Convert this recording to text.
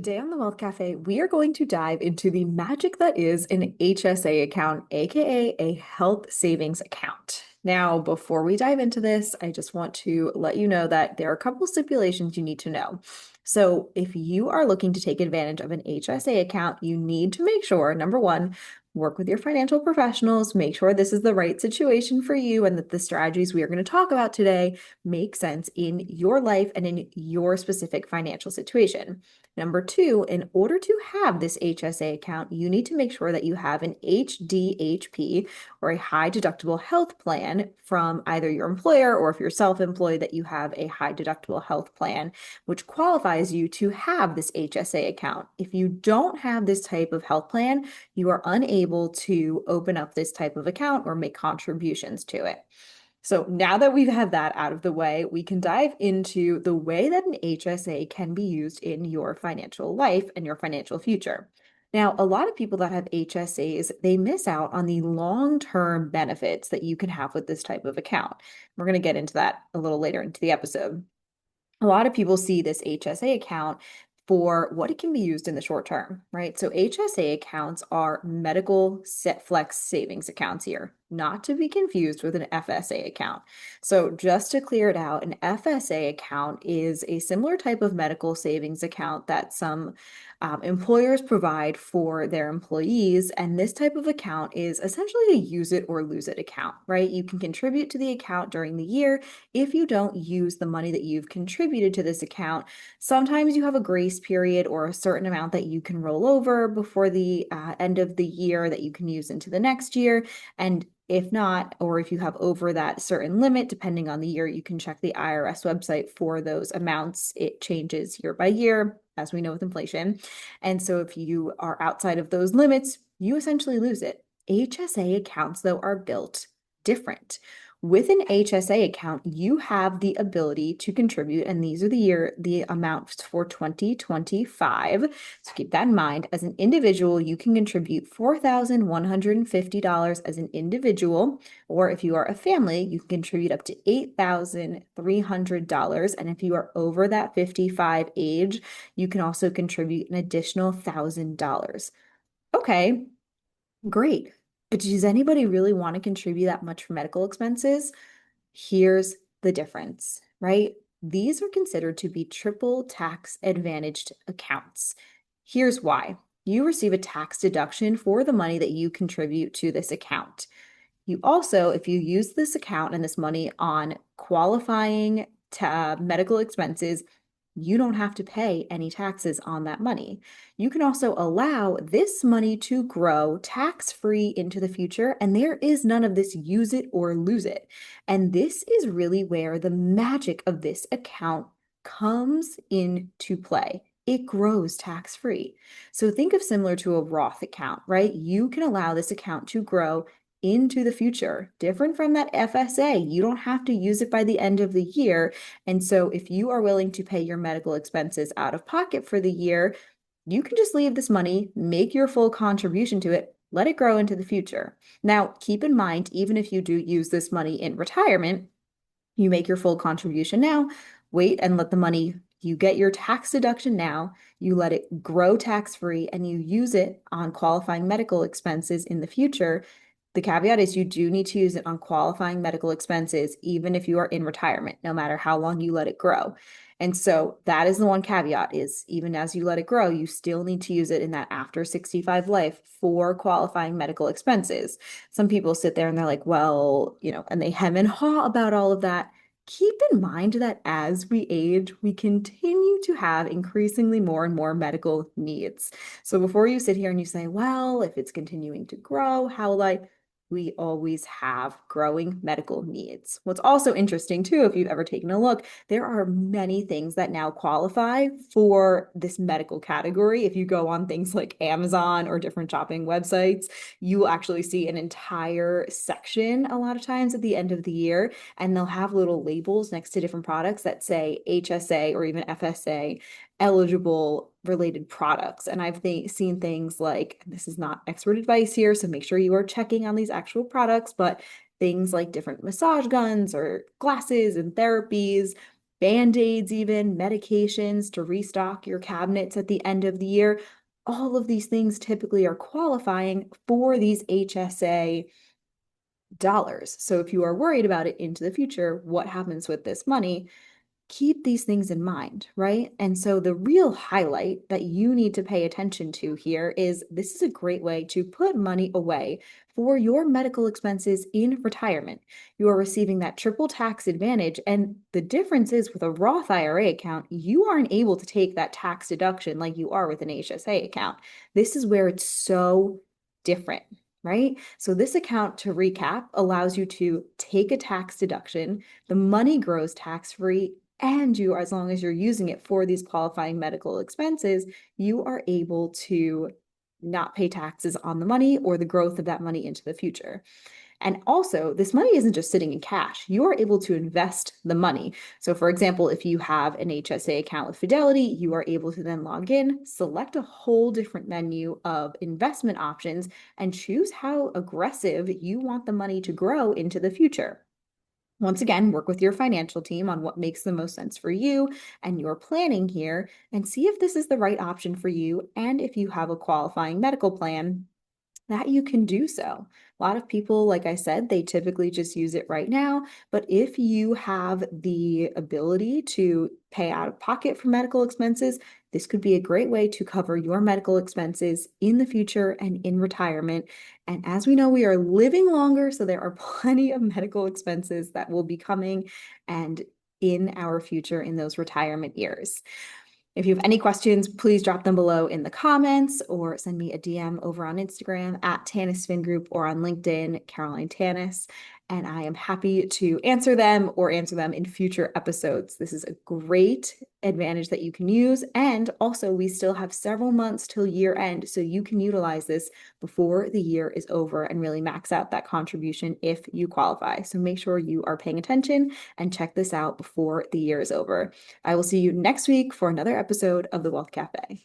Today on the Wealth Cafe, we are going to dive into the magic that is an HSA account, aka a health savings account. Now, before we dive into this, I just want to let you know that there are a couple stipulations you need to know. So, if you are looking to take advantage of an HSA account, you need to make sure, number one, work with your financial professionals, make sure this is the right situation for you and that the strategies we are going to talk about today make sense in your life and in your specific financial situation. Number two, in order to have this HSA account, you need to make sure that you have an HDHP or a high deductible health plan from either your employer or if you're self-employed, that you have a high deductible health plan, which qualifies you to have this HSA account. If you don't have this type of health plan, you are unable to open up this type of account or make contributions to it. So now that we've had that out of the way, we can dive into the way that an HSA can be used in your financial life and your financial future. Now, a lot of people that have HSAs, they miss out on the long-term benefits that you can have with this type of account. We're going to get into that a little later into the episode. A lot of people see this HSA account for what it can be used in the short term, right? So HSA accounts are medical set flex savings accounts here, not to be confused with an FSA account. So just to clear it out, an FSA account is a similar type of medical savings account that some employers provide for their employees. And this type of account is essentially a use it or lose it account, right? You can contribute to the account during the year. If you don't use the money that you've contributed to this account, sometimes you have a grace period or a certain amount that you can roll over before the end of the year that you can use into the next year. And if not, or if you have over that certain limit, depending on the year, you can check the IRS website for those amounts. It changes year by year, as we know with inflation. And so if you are outside of those limits, you essentially lose it. HSA accounts, though, are built different. With an HSA account, you have the ability to contribute, and these are the amounts for 2025. So keep that in mind. As an individual, you can contribute $4,150 as an individual, or if you are a family, you can contribute up to $8,300. And if you are over that 55 age, you can also contribute an additional $1,000. Okay, great. But does anybody really want to contribute that much for medical expenses? Here's the difference, right? These are considered to be triple tax advantaged accounts. Here's why. You receive a tax deduction for the money that you contribute to this account. You also, if you use this account and this money on qualifying medical expenses, you don't have to pay any taxes on that money. You can also allow this money to grow tax-free into the future, and there is none of this use it or lose it. And this is really where the magic of this account comes into play. It grows tax-free. So think of similar to a Roth account, right? You can allow this account to grow into the future. Different from that FSA, you don't have to use it by the end of the year. And so if you are willing to pay your medical expenses out of pocket for the year, you can just leave this money, make your full contribution to it, let it grow into the future. Now, keep in mind, even if you do use this money in retirement, you make your full contribution now, wait and let the money, you get your tax deduction now, you let it grow tax-free, and you use it on qualifying medical expenses in the future. The caveat is you do need to use it on qualifying medical expenses, even if you are in retirement, no matter how long you let it grow. And so that is the one caveat is even as you let it grow, you still need to use it in that after 65 life for qualifying medical expenses. Some people sit there and they're like, well, and they hem and haw about all of that. Keep in mind that as we age, we continue to have increasingly more and more medical needs. So before you sit here and you say, well, if it's continuing to grow, how will I? We always have growing medical needs. What's also interesting too, if you've ever taken a look, there are many things that now qualify for this medical category. If you go on things like Amazon or different shopping websites, you will actually see an entire section a lot of times at the end of the year, and they'll have little labels next to different products that say HSA or even FSA eligible related products. And I've seen things like, this is not expert advice here, so make sure you are checking on these actual products, but things like different massage guns or glasses and therapies, Band-aids, even medications to restock your cabinets at the end of the year. All of these things typically are qualifying for these HSA dollars. So if you are worried about it into the future, what happens with this money? Keep these things in mind, right? And so the real highlight that you need to pay attention to here is this is a great way to put money away for your medical expenses in retirement. You are receiving that triple tax advantage. And the difference is with a Roth IRA account, you aren't able to take that tax deduction like you are with an HSA account. This is where it's so different. Right? So, this account, to recap, allows you to take a tax deduction. The money grows tax free, and you, as long as you're using it for these qualifying medical expenses, you are able to not pay taxes on the money or the growth of that money into the future. And also, this money isn't just sitting in cash. You are able to invest the money. So, for example, if you have an HSA account with Fidelity, you are able to then log in, select a whole different menu of investment options, and choose how aggressive you want the money to grow into the future. Once again, work with your financial team on what makes the most sense for you and your planning here, and see if this is the right option for you and if you have a qualifying medical plan that you can do so. A lot of people, like I said, they typically just use it right now. But if you have the ability to pay out of pocket for medical expenses, this could be a great way to cover your medical expenses in the future and in retirement. And as we know, we are living longer, so there are plenty of medical expenses that will be coming and in our future in those retirement years. If you have any questions, please drop them below in the comments or send me a DM over on Instagram at Tanis Fin Group or on LinkedIn, Caroline Tanis, and I am happy to answer them or answer them in future episodes. This is a great advantage that you can use. And also, we still have several months till year end, so you can utilize this before the year is over and really max out that contribution if you qualify. So make sure you are paying attention and check this out before the year is over. I will see you next week for another episode of the Wealth Cafe.